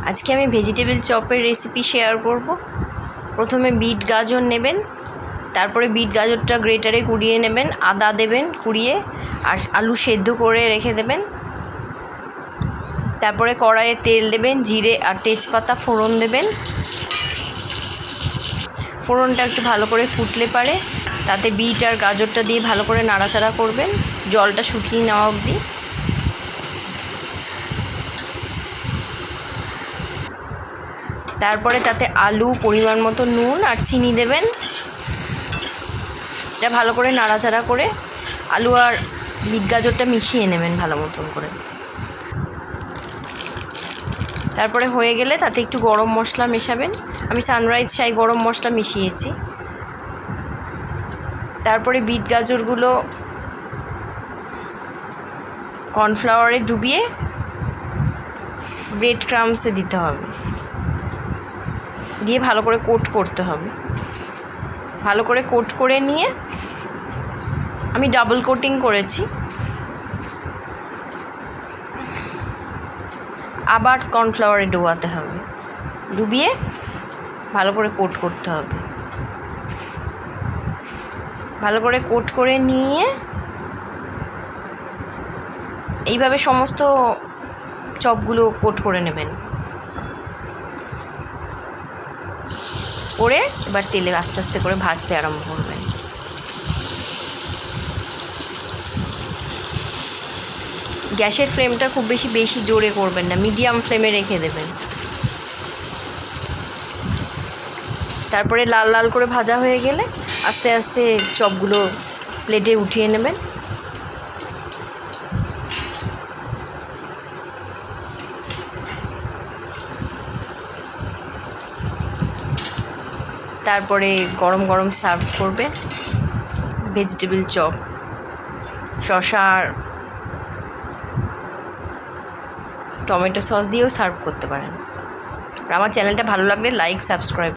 আজকে আমি ভেজিটেবল চপের রেসিপি শেয়ার করব। প্রথমে বিট গাজর নেবেন, তারপরে বিট গাজরটা গ্রেটারে কুড়িয়ে নেবেন, আদা দেবেন কুড়িয়ে, আর আলু সেদ্ধ করে রেখে দেবেন। তারপরে কড়াইয়ে তেল দেবেন, জিরে আর তেজপাতা ফোড়ন দেবেন। ফোড়নটা একটু ভালো করে ফুটলে পারে তাতে বিট আর গাজরটা দিয়ে ভালো করে নাড়াচাড়া করবেন, জলটা শুকিয়ে নেওয়া অবধি। তারপরে তাতে আলু, পরিমাণ মতো নুন আর চিনি দেবেন। এটা ভালো করে নাড়াচাড়া করে আলু আর বিট গাজরটা মিশিয়ে নেবেন ভালো মতন করে। তারপরে হয়ে গেলে তাতে একটু গরম মশলা মেশাবেন। আমি সানরাইজ শাহি গরম মশলা মিশিয়েছি। তারপরে বিট গাজরগুলো কর্নফ্লাওয়ারে ডুবিয়ে ব্রেড ক্রাম্বসে দিতে হবে, দিয়ে ভালো করে কোট করতে হবে। ভালো করে কোট করে নিয়ে আমি ডাবল কোটিং করেছি, আবার কর্নফ্লাওয়ারে ডোবাতে হবে, ডুবিয়ে ভালো করে কোট করতে হবে। ভালো করে কোট করে নিয়ে এইভাবে সমস্ত চপগুলো কোট করে নেবেন। করে এবার তেলে আস্তে আস্তে করে ভাজতে আরম্ভ করবেন। গ্যাসের ফ্লেমটা খুব বেশি জোরে করবেন না, মিডিয়াম ফ্লেমে রেখে দেবেন। তারপরে লাল লাল করে ভাজা হয়ে গেলে আস্তে আস্তে চপগুলো প্লেটে উঠিয়ে নেবেন। তারপরে গরম গরম সার্ভ করবে ভেজিটেবল চপ। শসা আর টমেটো সস দিয়েও সার্ভ করতে পারেন। আর আমার চ্যানেলটা ভালো লাগলে লাইক, সাবস্ক্রাইব।